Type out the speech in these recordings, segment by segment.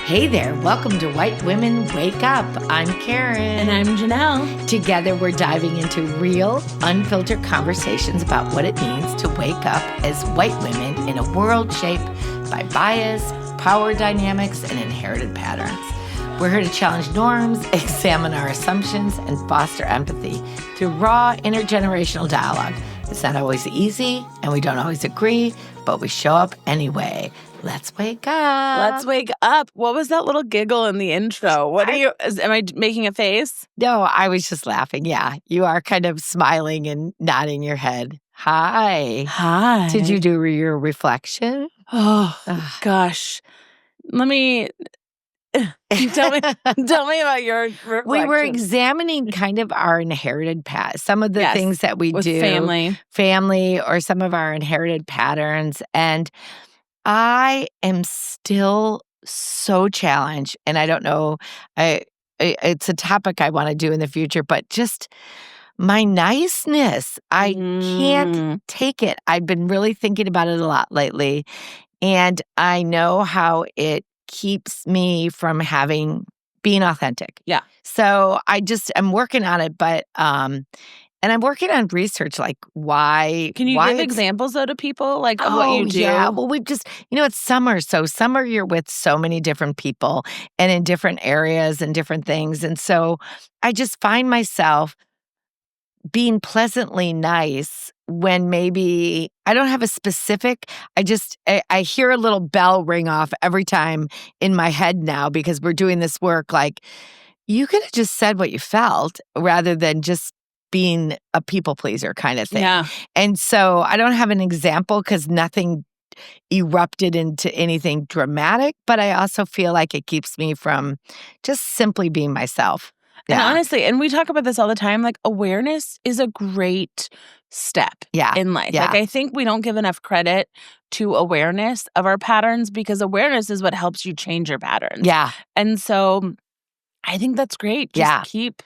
Hey there, welcome to White Women Wake Up. I'm Karen. And I'm Jonelle. Together, we're diving into real, unfiltered conversations about what it means to wake up as white women in a world shaped by bias, power dynamics, and inherited patterns. We're here to challenge norms, examine our assumptions, and foster empathy through raw intergenerational dialogue. It's not always easy, and we don't always agree, but we show up anyway. Let's wake up. Let's wake up. What was that little giggle in the intro? Am I making a face? No, I was just laughing. Yeah, you are kind of smiling and nodding your head. Hi. Hi. Did you do your reflection? Oh, gosh. Let me... tell me about your reflection. We were examining kind of our inherited past, some of the things that we do. Family, or some of our inherited patterns. And I am still so challenged, and I don't know, it's a topic I want to do in the future, but just my niceness, I can't take it. I've been really thinking about it a lot lately, and I know how it keeps me from being authentic. Yeah. So I'm working on it, but and I'm working on research, like why. Can you give examples, though, to people, like of what you do? Yeah. Well, we've just, it's summer. So summer, you're with so many different people and in different areas and different things. And so I just find myself being pleasantly nice when maybe I don't have a specific, I hear a little bell ring off every time in my head now because we're doing this work. Like, you could have just said what you felt rather than just being a people pleaser kind of thing. Yeah. And so I don't have an example because nothing erupted into anything dramatic, but I also feel like it keeps me from just simply being myself. And honestly, and we talk about this all the time, like awareness is a great step in life. Yeah. Like I think we don't give enough credit to awareness of our patterns because awareness is what helps you change your patterns. Yeah. And so I think that's great. Just keep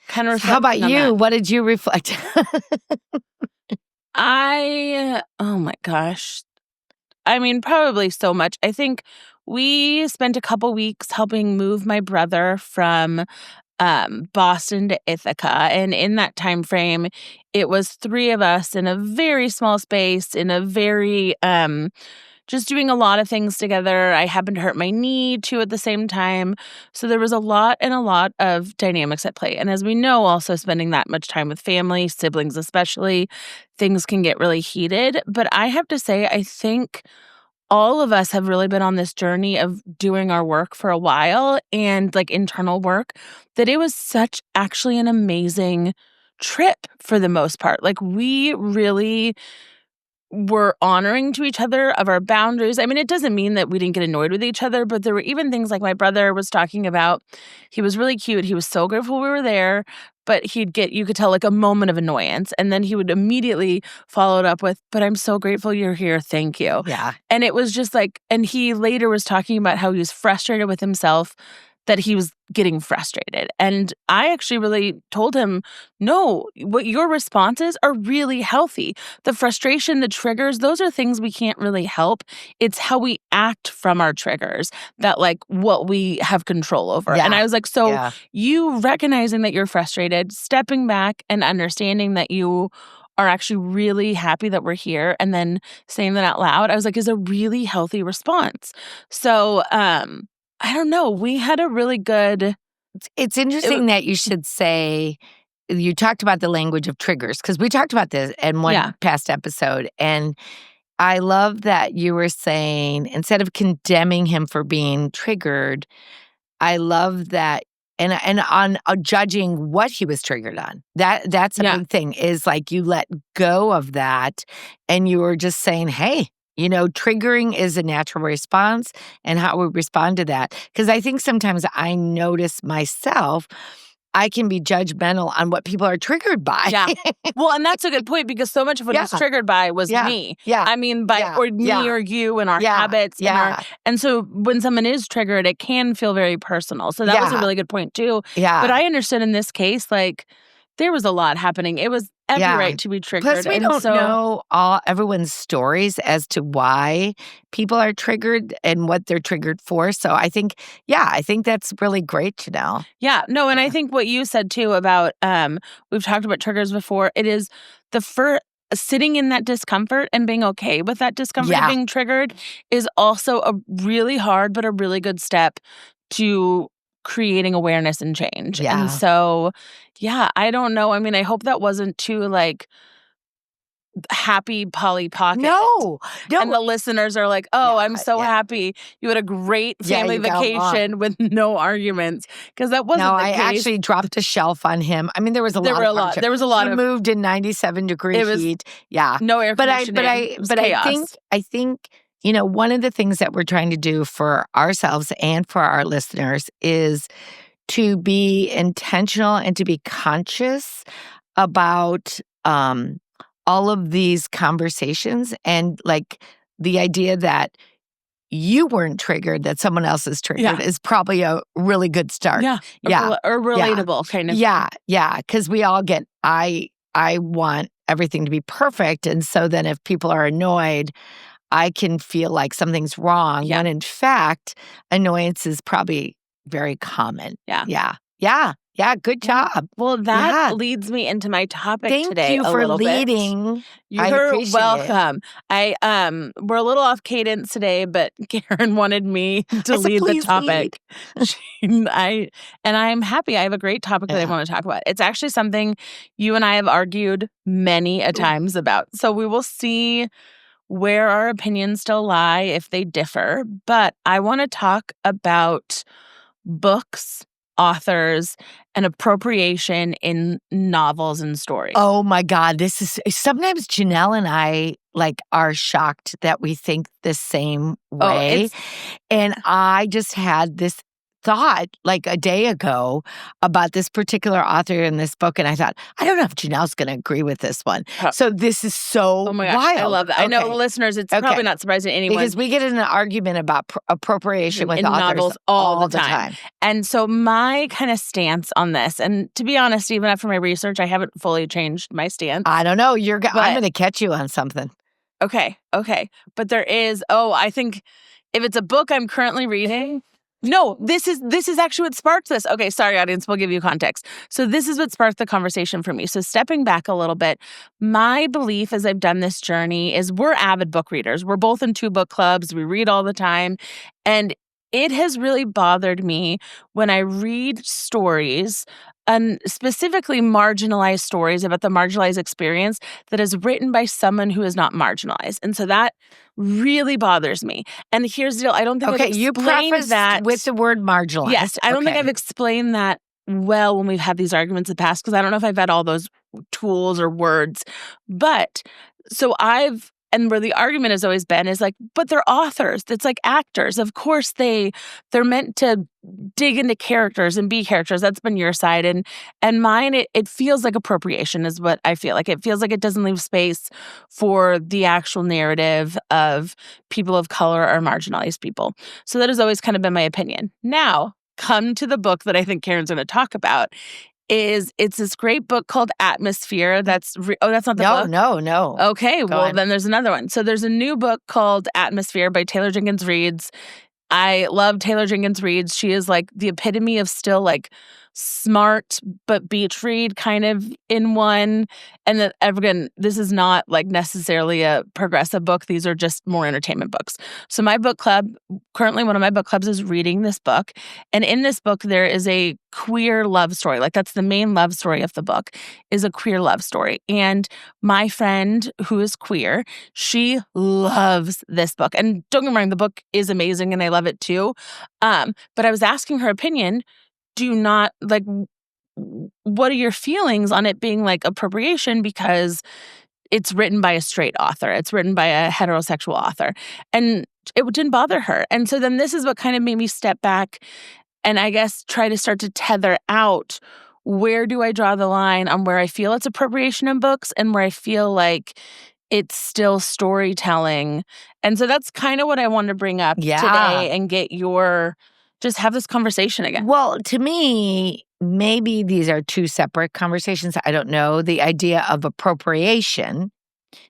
kind of reflecting. How about you? That. What did you reflect? Oh my gosh. I mean, probably so much. I think we spent a couple weeks helping move my brother from Boston to Ithaca. And in that time frame, it was 3 of us in a very small space, in a very just doing a lot of things together. I happened to hurt my knee too at the same time. So there was a lot of dynamics at play. And as we know, also spending that much time with family, siblings especially, things can get really heated. But I have to say, I think all of us have really been on this journey of doing our work for a while and like internal work, that it was such actually an amazing trip for the most part. Like we really were honoring to each other of our boundaries. I mean, it doesn't mean that we didn't get annoyed with each other, but there were even things like my brother was talking about. He was really cute. He was so grateful we were there, but you could tell like a moment of annoyance. And then he would immediately follow it up with, but I'm so grateful you're here. Thank you. Yeah. And it was just like, and he later was talking about how he was frustrated with himself, that he was getting frustrated. And I actually really told him, no, what your responses are really healthy. The frustration, the triggers, those are things we can't really help. It's how we act from our triggers that like what we have control over. Yeah. And I was like, you recognizing that you're frustrated, stepping back and understanding that you are actually really happy that we're here, and then saying that out loud, I was like, is a really healthy response. So, I don't know. We had a really good... It's interesting that you should say, you talked about the language of triggers, because we talked about this in one past episode. And I love that you were saying, instead of condemning him for being triggered, I love that, and on judging what he was triggered on. That's a big thing, is like you let go of that and you were just saying, hey, triggering is a natural response, and how we respond to that. Because I think sometimes I notice myself, I can be judgmental on what people are triggered by. Yeah. Well, and that's a good point, because so much of what I was triggered by was me. Yeah. I mean, or me or you and our habits. Yeah. And so when someone is triggered, it can feel very personal. So that was a really good point too. Yeah. But I understood in this case, like, there was a lot happening. It was every right to be triggered. Plus, we don't know everyone's stories as to why people are triggered and what they're triggered for. So I think that's really great to know. Yeah, no, and I think what you said too about we've talked about triggers before. It is the first. Sitting in that discomfort and being okay with that discomfort being triggered is also a really hard but a really good step to creating awareness and change. Yeah. And so, I don't know. I mean, I hope that wasn't too like happy Polly Pocket. No. And the listeners are like, I'm so happy. You had a great family vacation with no arguments. Because that wasn't the case. I actually dropped a shelf on him. I mean, there was a lot. There was a lot of... moved in 97-degree heat. Yeah. No air conditioning. But I think, one of the things that we're trying to do for ourselves and for our listeners is to be intentional and to be conscious about all of these conversations, and like the idea that you weren't triggered, that someone else is triggered is probably a really good start. Or relatable kind of. Yeah. Because we all get, I want everything to be perfect. And so then if people are annoyed, I can feel like something's wrong. When in fact, annoyance is probably very common. Yeah, good job. Well, that leads me into my topic today. Thank you for leading. You're welcome. We're a little off cadence today, but Karen wanted me to lead the topic. I'm happy. I have a great topic that I want to talk about. It's actually something you and I have argued many a times about. So we will see where our opinions still lie if they differ. But I want to talk about books, authors, and appropriation in novels and stories. Oh my God, this is sometimes Jonelle and I are shocked that we think the same way. And I just had this thought a day ago about this particular author in this book, and I thought, I don't know if Jonelle's going to agree with this one. So this is so oh my gosh, wild. I love that. Okay. I know listeners, it's probably not surprising to anyone. Because we get in an argument about appropriation with in authors novels all the time. And so my kind of stance on this, and to be honest, even after my research, I haven't fully changed my stance. I don't know. I'm going to catch you on something. Okay. But there is, I think if it's a book I'm currently reading... No, this is actually what sparked this. Okay, sorry, audience, we'll give you context. So this is what sparked the conversation for me. So stepping back a little bit, my belief as I've done this journey is we're avid book readers. We're both in 2 book clubs. We read all the time. And it has really bothered me when I read stories, and specifically marginalized stories about the marginalized experience that is written by someone who is not marginalized. And so that really bothers me. And here's the deal. I don't think I've explained that with the word marginalized. Yes, I don't think I've explained that well when we've had these arguments in the past, because I don't know if I've had all those tools or words. But so and where the argument has always been is but they're authors. It's like actors. Of course, they're meant to dig into characters and be characters. That's been your side. And mine, it feels like appropriation is what I feel like. It feels like it doesn't leave space for the actual narrative of people of color or marginalized people. So that has always kind of been my opinion. Now, come to the book that I think Karen's going to talk about. It's this great book called Atmosphere. That's not the book? No. Okay, then there's another one. So there's a new book called Atmosphere by Taylor Jenkins Reid. I love Taylor Jenkins Reid. She is the epitome of still smart but beach read kind of in one. And then again, this is not necessarily a progressive book. These are just more entertainment books. So my book club, currently one of my book clubs, is reading this book. And in this book, there is a queer love story. That's the main love story of the book, is a queer love story. And my friend who is queer, she loves this book. And don't get me wrong, the book is amazing and I love it too. But I was asking her opinion. Do you not what are your feelings on it being appropriation because it's written by a straight author, it's written by a heterosexual author, and it didn't bother her. And so then this is what kind of made me step back and I guess try to start to tether out, where do I draw the line on where I feel it's appropriation in books and where I feel like it's still storytelling. And so that's kind of what I wanted to bring up today and get just have this conversation again. Well, to me, maybe these are two separate conversations. I don't know. The idea of appropriation,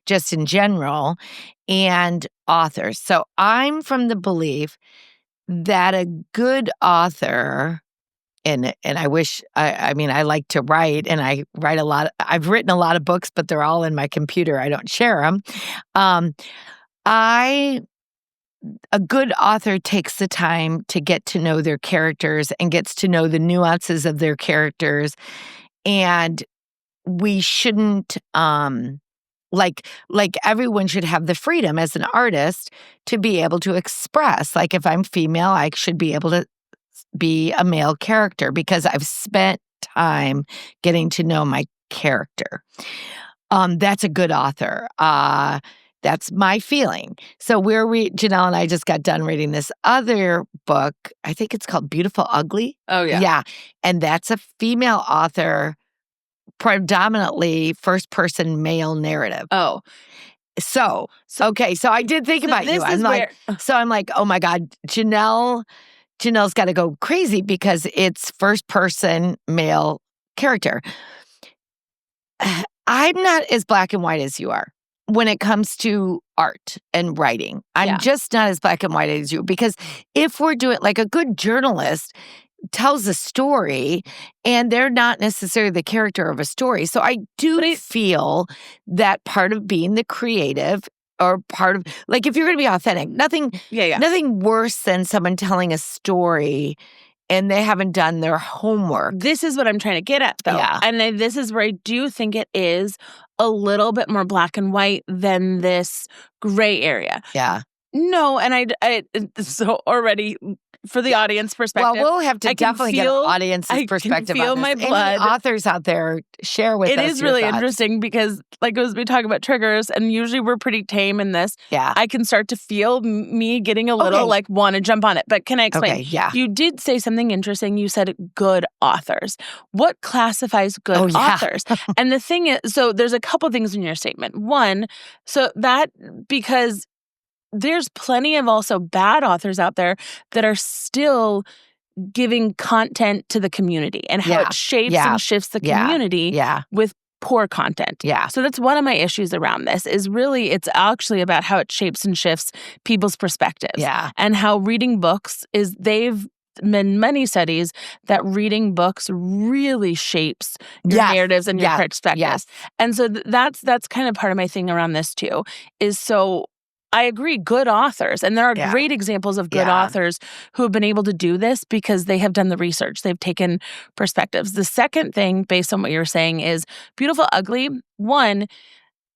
just in general, and authors. So I'm from the belief that a good author, and I wish, I mean, I like to write, and I write a lot. I've written a lot of books, but they're all in my computer. I don't share them. A good author takes the time to get to know their characters and gets to know the nuances of their characters. And we shouldn't, like everyone should have the freedom as an artist to be able to express. Like if I'm female, I should be able to be a male character because I've spent time getting to know my character. That's a good author. That's my feeling. So Jonelle and I just got done reading this other book. I think it's called Beautiful Ugly. Oh, yeah. Yeah. And that's a female author, predominantly first-person male narrative. Oh. So okay. So I did think about you. I'm like, oh my God, Jonelle's got to go crazy because it's first-person male character. I'm not as black and white as you are when it comes to art and writing. I'm just not as black and white as you, because if we're doing, like, a good journalist tells a story and they're not necessarily the character of a story. So I do feel that part of being the creative, or part of, like, if you're going to be authentic, nothing worse than someone telling a story and they haven't done their homework. This is what I'm trying to get at, though. Yeah. And this is where I do think it is a little bit more black and white than this gray area. Yeah. No, and I so already, for the audience perspective. Well, we'll have to definitely get an audience's perspective on this. I can feel my blood. Any authors out there, share with us It is really thoughts. interesting because, like, as we talk about triggers, and usually we're pretty tame in this, I can start to feel me getting a little, like, want to jump on it. But can I explain? Okay, yeah. You did say something interesting. You said good authors. What classifies good authors? And the thing is, so there's a couple things in your statement. One, so that, because there's plenty of also bad authors out there that are still giving content to the community and how it shapes and shifts the community with poor content. Yeah. So that's one of my issues around this, is really it's actually about how it shapes and shifts people's perspectives. Yeah. And how reading books they've been many studies that reading books really shapes your narratives and your perspectives. Yes. And so that's kind of part of my thing around this too, is so I agree, good authors. And there are great examples of good authors who have been able to do this because they have done the research. They've taken perspectives. The second thing, based on what you're saying, is Beautiful Ugly. One,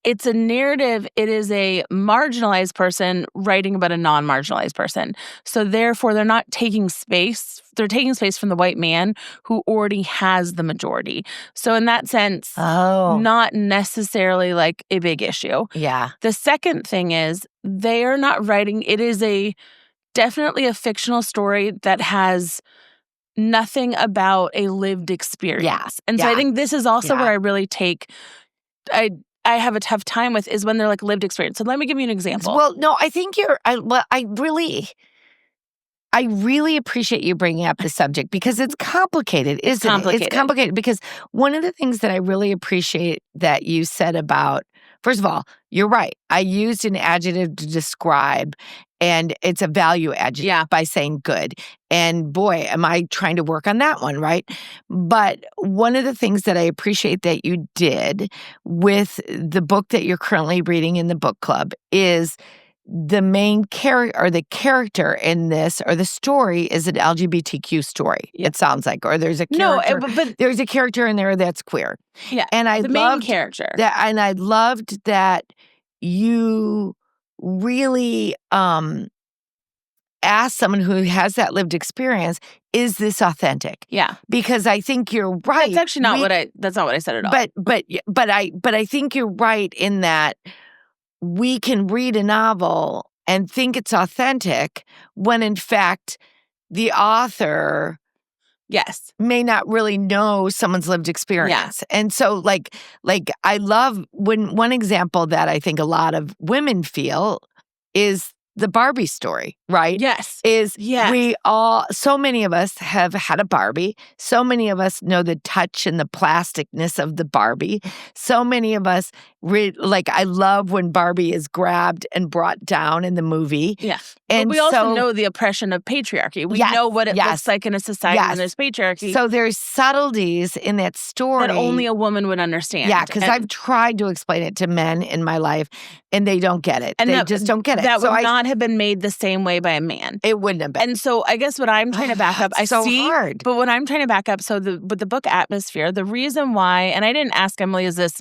it's a narrative. It is a marginalized person writing about a non-marginalized person. So therefore, they're not taking space. They're taking space from the white man who already has the majority. So in that sense, not necessarily like a big issue. Yeah. The second thing is they are not writing. It is definitely a fictional story that has nothing about a lived experience. Yeah. And so I think this is also where I really I have a tough time with, is when they're like lived experience. So let me give you an example. Well, no, I think I really appreciate you bringing up the subject because it's complicated, isn't it? It's complicated because one of the things that I really appreciate that you said about, first of all, you're right. I used an adjective to describe, and it's a value adjective by saying good. And boy, am I trying to work on that one, right? But one of the things that I appreciate that you did with the book that you're currently reading in the book club is the main character, or the character in this, or the story, is an LGBTQ story. It sounds like, or there's a character. No, but there's a character in there that's queer. Yeah, and I the main character. And I loved that you really asked someone who has that lived experience, is this authentic? Yeah, because I think you're right. That's actually not that's not what I said at all. But I think you're right in that we can read a novel and think it's authentic when in fact the author may not really know someone's lived experience. And so like I love one example that I think a lot of women feel is the Barbie story, right? Yes. We all, so many of us have had a Barbie. So many of us know the touch and the plasticness of the Barbie. So many of us, I love when Barbie is grabbed and brought down in the movie. Yeah. And we also know the oppression of patriarchy. We know what it looks like in a society when there's patriarchy. So there's subtleties in that story. That only a woman would understand. Yeah, because I've tried to explain it to men in my life, and they don't get it. They just don't get it. That would not have been made the same way by a man. It wouldn't have been. And so I guess what I'm trying to back up, hard. But what I'm trying to back up, so with the book Atmosphere, the reason why, and I didn't ask Emily, is this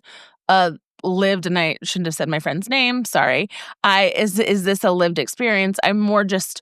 lived, and I shouldn't have said my friend's name, sorry. Is this a lived experience? I'm more just,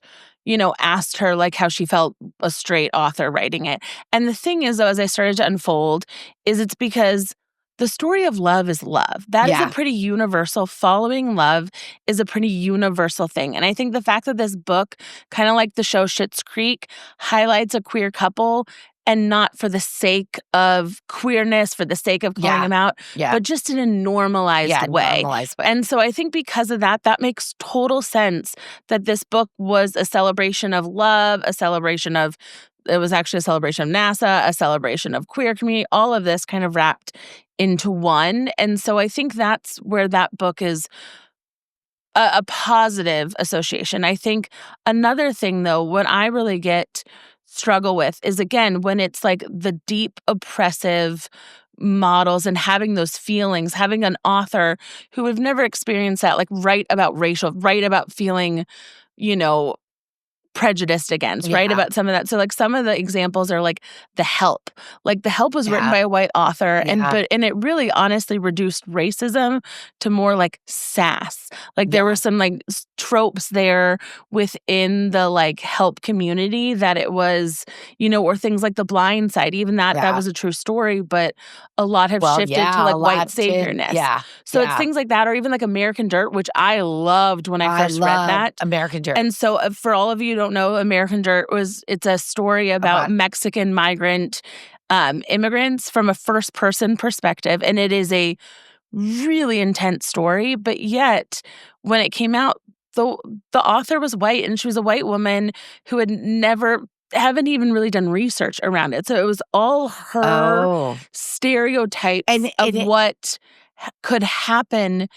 asked her like how she felt a straight author writing it. And the thing is, though, as I started to unfold, is it's because the story of love is love. That is a pretty universal. Following love is a pretty universal thing. And I think the fact that this book, kind of like the show Schitt's Creek, highlights a queer couple, and not for the sake of queerness, for the sake of calling them out, but just in a normalized way. And so I think because of that, that makes total sense that this book was a celebration of love, it was actually a celebration of NASA, a celebration of queer community, all of this kind of wrapped into one. And so I think that's where that book is a positive association. I think another thing, though, what I really struggle with is, again, when it's like the deep oppressive models and having those feelings, having an author who have never experienced that, like write about feeling, prejudiced against, right? About some of that. So like some of the examples are like The Help. Like The Help was written by a white author, and it really honestly reduced racism to more like sass. Like there were some like tropes there within the like help community that it was, or things like The Blind Side. Even that was a true story, but a lot have shifted to like white saviorness. So it's things like that, or even like American Dirt, which I loved when I first read that. American Dirt. And so for all of you who don't know, American Dirt it's a story about Mexican migrant immigrants from a first person perspective, and it is a really intense story. But yet when it came out, the author was white, and she was a white woman who haven't even really done research around it. So it was all her stereotypes of what could happen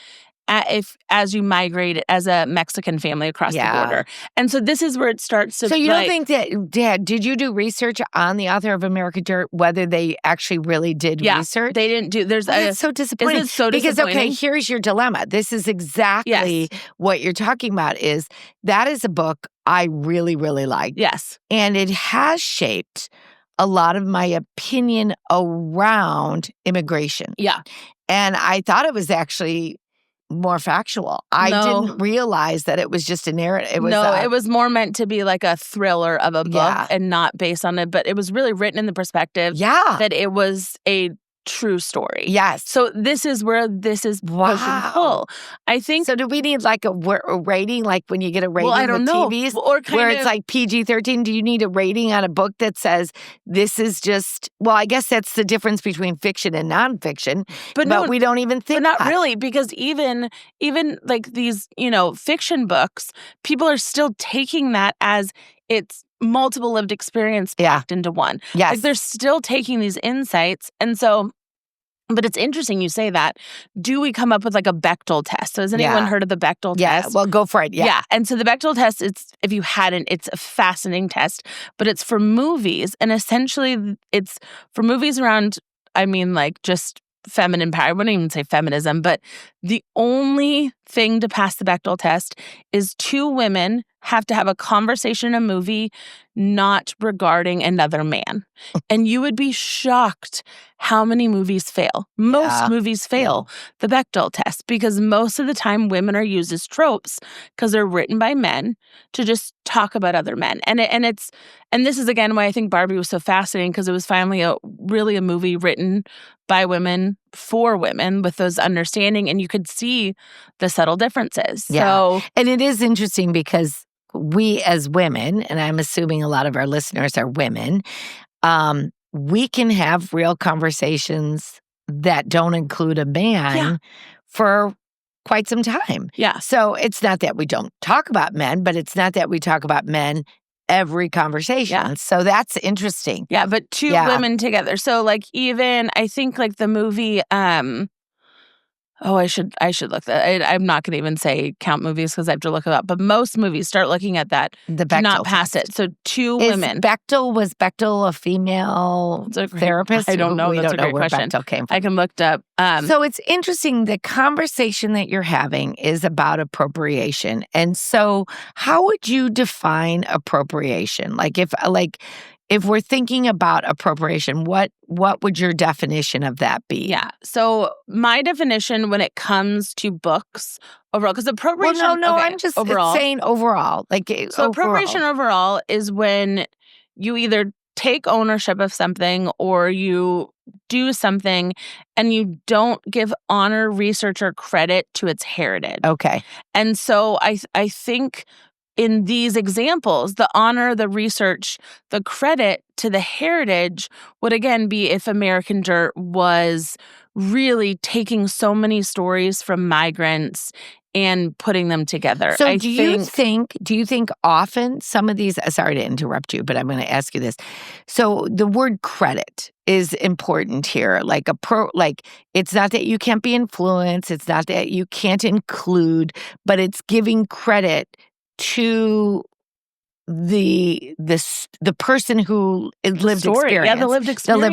as you migrate as a Mexican family across the border. And so this is where it starts to... So you don't think that, Dad, did you do research on the author of American Dirt, whether they actually really did research? They didn't do... It's so disappointing. Isn't it so disappointing? Because, okay, here's your dilemma. This is exactly what you're talking about, is that is a book I really, really liked. Yes. And it has shaped a lot of my opinion around immigration. Yeah. And I thought it was actually more factual. I didn't realize that it was just a narrative. It was more meant to be like a thriller of a book and not based on it. But it was really written in the perspective that it was a true story. Yes. So this is where this is push and pull. I think. So do we need like a rating, like when you get a rating I don't know. TVs, where it's like PG-13? Do you need a rating on a book that says this is just? Well, I guess that's the difference between fiction and nonfiction. But we don't even think. But not really, because even like these, fiction books, people are still taking that as it's multiple lived experience packed into one. Yes. Like they're still taking these insights. And so, but it's interesting you say that. Do we come up with like a Bechdel test? So has anyone heard of the Bechdel test? Yeah, well, go for it. Yeah. And so the Bechdel test, if you hadn't, it's a fascinating test, but it's for movies. And essentially it's for movies around, just feminine power. I wouldn't even say feminism, but the only thing to pass the Bechdel test is two women have to have a conversation in a movie not regarding another man. And you would be shocked how many movies fail. Most movies fail the Bechdel test, because most of the time women are used as tropes because they're written by men to just talk about other men. And this is again why I think Barbie was so fascinating, because it was finally a movie written by women for women with those understanding, and you could see the subtle differences. Yeah. And it is interesting because we as women, and I'm assuming a lot of our listeners are women, we can have real conversations that don't include a man for quite some time. Yeah. So it's not that we don't talk about men, but it's not that we talk about men every conversation. Yeah. So that's interesting. Yeah, but two women together. So like even I think like the movie I should look that. I'm not going to even say count movies because I have to look it up. But most movies start looking at that. The do Bechdel not pass test. it. So two women. Was Bechdel a female therapist? I don't know. We That's don't a know great where question. Bechdel came from. I can look it up. So it's interesting. The conversation that you're having is about appropriation. And so how would you define appropriation? If we're thinking about appropriation, what would your definition of that be? Yeah. So my definition when it comes to books overall, because appropriation. Well, no, I'm just saying overall. Appropriation overall is when you either take ownership of something or you do something and you don't give honor, research, or credit to its heritage. Okay. And so I think in these examples, the honor, the research, the credit to the heritage would again be if American Dirt was really taking so many stories from migrants and putting them together. So do you think often some of these, sorry to interrupt you, but I'm going to ask you this. So the word credit is important here. It's not that you can't be influenced. It's not that you can't include, but it's giving credit to the person who lived experience. Yeah, the lived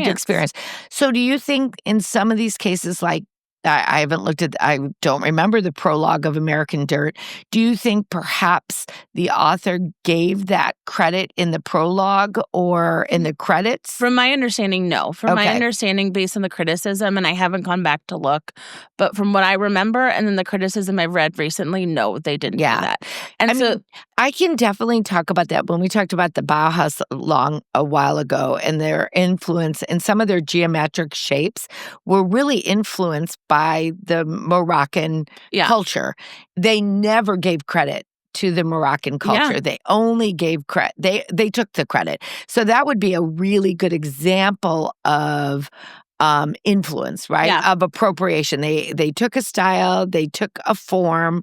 experience. So do you think in some of these cases, like I haven't looked at, I don't remember the prologue of American Dirt. Do you think perhaps the author gave that credit in the prologue or in the credits? From my understanding, no. From my understanding, based on the criticism, and I haven't gone back to look, but from what I remember and then the criticism I've read recently, no, they didn't do that. And I can definitely talk about that when we talked about the Bauhaus a while ago and their influence and some of their geometric shapes were really influenced by the Moroccan culture. They never gave credit to the Moroccan culture. They only gave credit. They took the credit. So that would be a really good example of influence, right? Yeah. Of appropriation. They took a style, they took a form,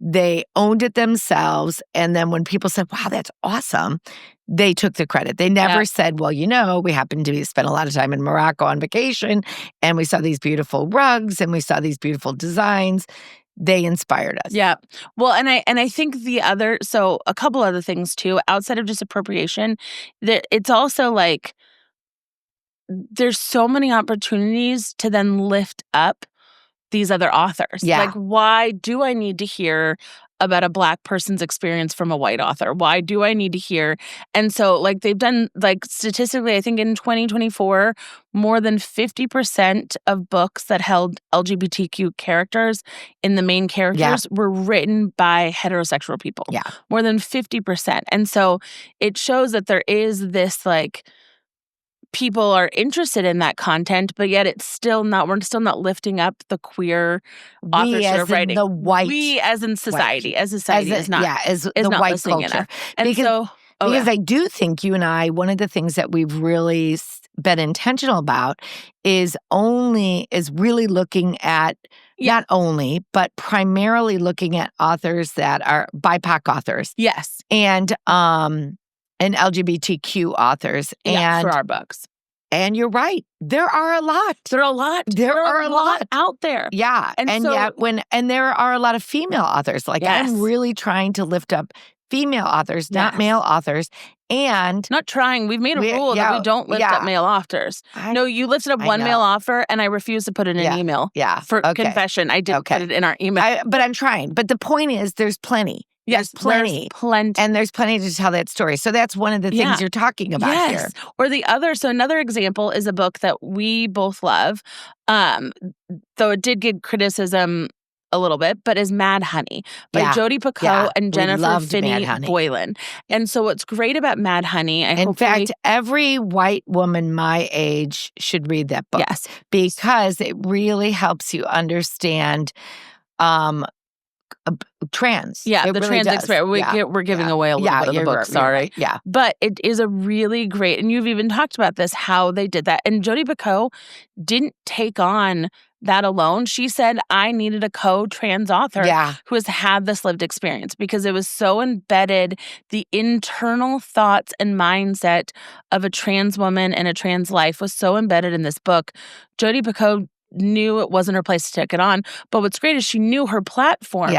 they owned it themselves. And then when people said, wow, that's awesome, they took the credit. They never said, well, we happened to spend a lot of time in Morocco on vacation and we saw these beautiful rugs and we saw these beautiful designs. They inspired us. Yeah. Well, and I think a couple other things too, outside of just appropriation, that it's also like there's so many opportunities to then lift up these other authors. Yeah. Like, why do I need to hear about a Black person's experience from a white author? Why do I need to hear? And so, like, they've done, like, statistically, I think in 2024, more than 50% of books that held LGBTQ characters in the main characters were written by heterosexual people. Yeah. More than 50%. And so it shows that there is this, like, people are interested in that content, but yet we're still not lifting up the queer authors who are writing. The white, we as in society, as society is not. Yeah, as is the not white culture. Enough. And because I do think you and I, one of the things that we've really been intentional about is really looking at not only, but primarily looking at authors that are BIPOC authors. Yes. And LGBTQ authors. For our books. And you're right. There are a lot. There are a lot out there. Yeah. And there are a lot of female authors. Like I'm really trying to lift up female authors, not male authors. And not trying. We've made a rule that we don't lift up male authors. No, you lifted up one male author, and I refuse to put it in an email. Yeah. For confession, I did put it in our email. But I'm trying. But the point is there's plenty. Yes, there's plenty. And there's plenty to tell that story. So that's one of the things you're talking about here. Or another example is a book that we both love, though it did get criticism a little bit, but is Mad Honey by Jodi Picoult and Jennifer Finney Boylan. And so what's great about Mad Honey, in fact, every white woman my age should read that book. Yes. Because it really helps you understand trans. Yeah, the trans experience. We're giving away a little bit of the book, sorry. Right. Yeah. But it is a really great, and you've even talked about this, how they did that. And Jodi Picoult didn't take on that alone. She said, I needed a co-trans author who has had this lived experience because it was so embedded. The internal thoughts and mindset of a trans woman and a trans life was so embedded in this book. Jodi Picoult knew it wasn't her place to take it on. But what's great is she knew her platform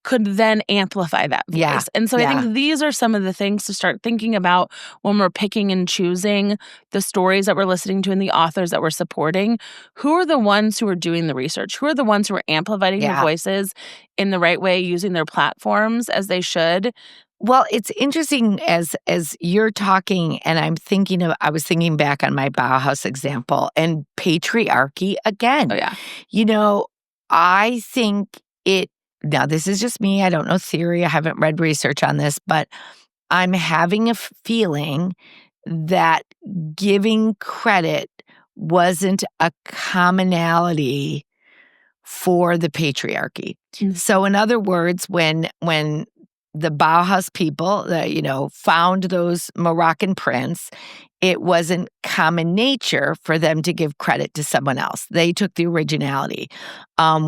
could then amplify that voice. Yeah. And so I think these are some of the things to start thinking about when we're picking and choosing the stories that we're listening to and the authors that we're supporting. Who are the ones who are doing the research? Who are the ones who are amplifying their voices in the right way, using their platforms as they should? Well, it's interesting as you're talking, and I was thinking back on my Bauhaus example and patriarchy again. Oh, yeah. You know, I think now this is just me. I don't know theory. I haven't read research on this, but I'm having a feeling that giving credit wasn't a commonality for the patriarchy. Mm-hmm. So in other words, when the Bauhaus people, found those Moroccan prints, it wasn't common nature for them to give credit to someone else. They took the originality.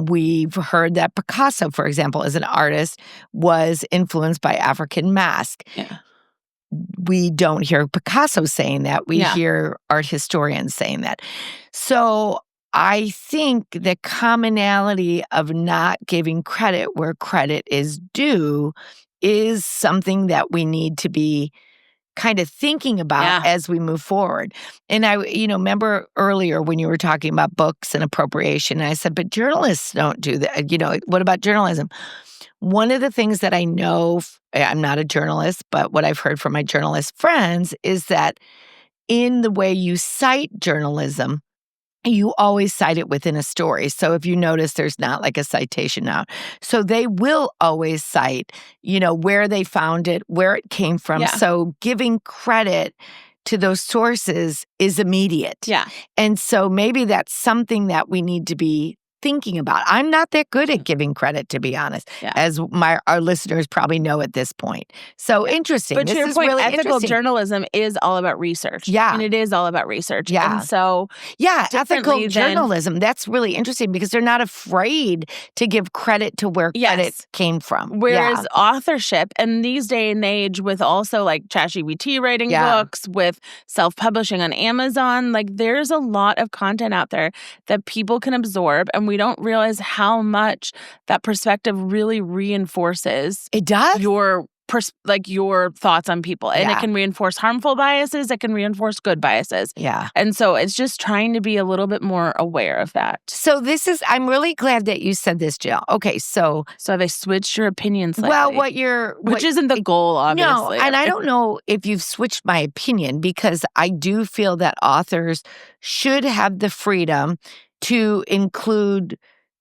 We've heard that Picasso, for example, as an artist, was influenced by African masque. Yeah. We don't hear Picasso saying that. We hear art historians saying that. So I think the commonality of not giving credit where credit is due is something that we need to be kind of thinking about as we move forward. And I, remember earlier when you were talking about books and appropriation, I said, but journalists don't do that. What about journalism? One of the things that I know, I'm not a journalist, but what I've heard from my journalist friends is that in the way you cite journalism, you always cite it within a story. So if you notice, there's not like a citation now. So they will always cite, where they found it, where it came from. Yeah. So giving credit to those sources is immediate. Yeah. And so maybe that's something that we need to be thinking about. I'm not that good at giving credit, to be honest, as our listeners probably know at this point. So interesting. But to your point, really ethical journalism is all about research. Yeah. And it is all about research. Yeah. And so ethical journalism, that's really interesting because they're not afraid to give credit to where credit came from. Whereas authorship, and these day and age with also like ChatGPT writing books, with self-publishing on Amazon, like there's a lot of content out there that people can absorb, and we don't realize how much that perspective really reinforces. It does. Your thoughts on people. And it can reinforce harmful biases. It can reinforce good biases. Yeah. And so it's just trying to be a little bit more aware of that. So I'm really glad that you said this, Jill. Okay, so have I switched your opinion slightly? Well, which isn't the goal, obviously. No, and I don't know if you've switched my opinion because I do feel that authors should have the freedom to include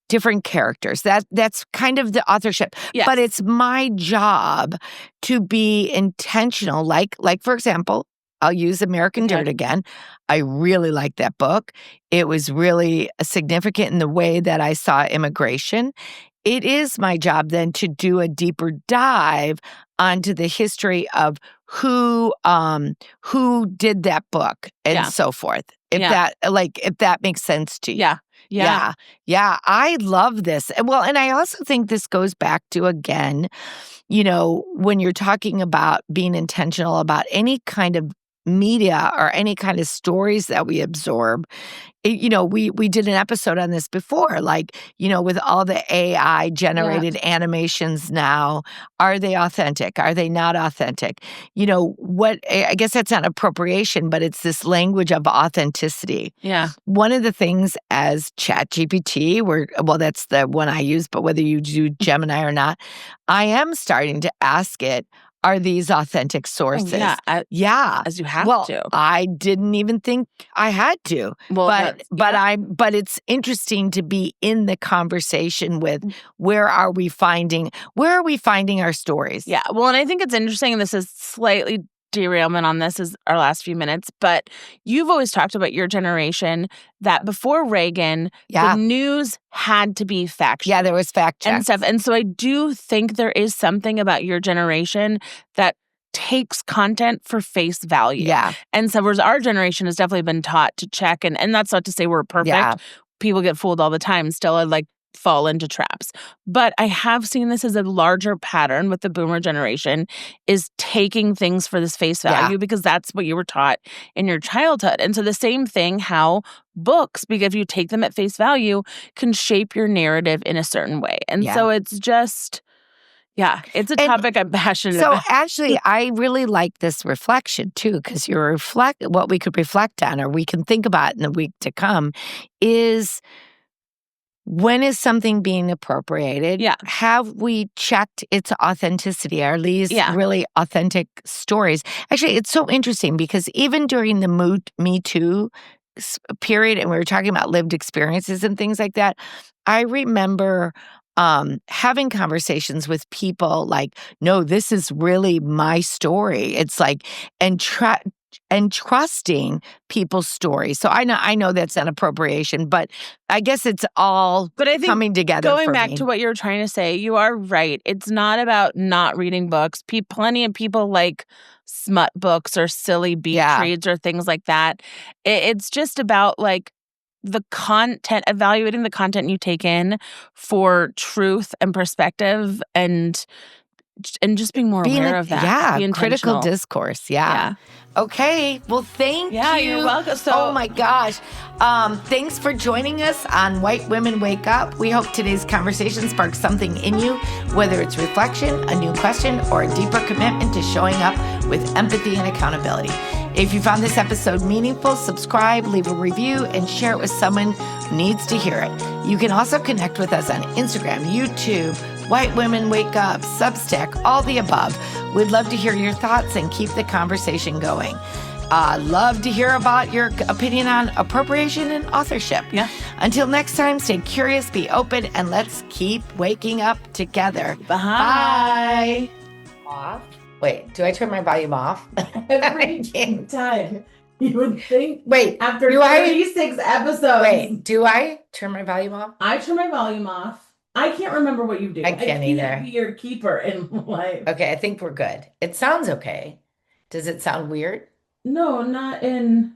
different characters. That's kind of the authorship. Yes. But it's my job to be intentional. Like for example, I'll use American Dirt again. I really like that book. It was really significant in the way that I saw immigration. It is my job then to do a deeper dive onto the history of who did that book and so forth. If that makes sense to you. Yeah. I love this. Well, and I also think this goes back to, again, when you're talking about being intentional about any kind of media or any kind of stories that we absorb. We did an episode on this before, with all the AI generated animations now, are they authentic? Are they not authentic? I guess that's not appropriation, but it's this language of authenticity. Yeah. One of the things as ChatGPT, that's the one I use, but whether you do Gemini or not, I am starting to ask it, are these authentic sources? Oh, yeah. As you have to. I didn't even think I had to. Well, but it's interesting to be in the conversation with where are we finding our stories? Yeah. Well, and I think it's interesting, and this is slightly derailment on this is our last few minutes, but you've always talked about your generation that before Reagan, the news had to be fact checked. Yeah, there was fact check and stuff. And so I do think there is something about your generation that takes content for face value. Yeah. And so whereas our generation has definitely been taught to check, and that's not to say we're perfect. Yeah. people get fooled all the time still and like fall into traps. But I have seen this as a larger pattern with the boomer generation is taking things for this face value because that's what you were taught in your childhood. And so the same thing, how books, because if you take them at face value, can shape your narrative in a certain way. And so it's just... Yeah, it's a topic I'm passionate about. So actually, I really like this reflection too, because what we could reflect on or we can think about in the week to come is, when is something being appropriated? Yeah. Have we checked its authenticity? Are these really authentic stories? Actually, it's so interesting because even during the Me Too period, and we were talking about lived experiences and things like that, I remember having conversations with people like, no, this is really my story. It's like, and trusting people's stories. So I know that's an appropriation, but I guess it's all coming together. Going back to what you were trying to say, you are right. It's not about not reading books. Plenty of people like smut books or silly beat reads or things like that. It's just about like the content, evaluating the content you take in for truth and perspective and just being more aware of that. Yeah, critical discourse. Yeah. Okay. Well, thank you. Yeah, you're welcome. Oh my gosh. Thanks for joining us on White Women Wake Up. We hope today's conversation sparks something in you, whether it's reflection, a new question, or a deeper commitment to showing up with empathy and accountability. If you found this episode meaningful, subscribe, leave a review, and share it with someone who needs to hear it. You can also connect with us on Instagram, YouTube, White Women Wake Up, Substack, all the above. We'd love to hear your thoughts and keep the conversation going. Love to hear about your opinion on appropriation and authorship. Yeah. Until next time, stay curious, be open, and let's keep waking up together. Bye. Off. Wait, do I turn my volume off? Every time. You would think. Wait, after 36 episodes. Wait, do I turn my volume off? I turn my volume off. I can't remember what you do. I can't either. Be your keeper in life. Okay, I think we're good. It sounds okay. Does it sound weird? No, not in.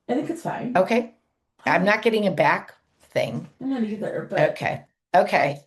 I think it's fine. Okay. I'm not getting a back thing. I'm not either, but. Okay.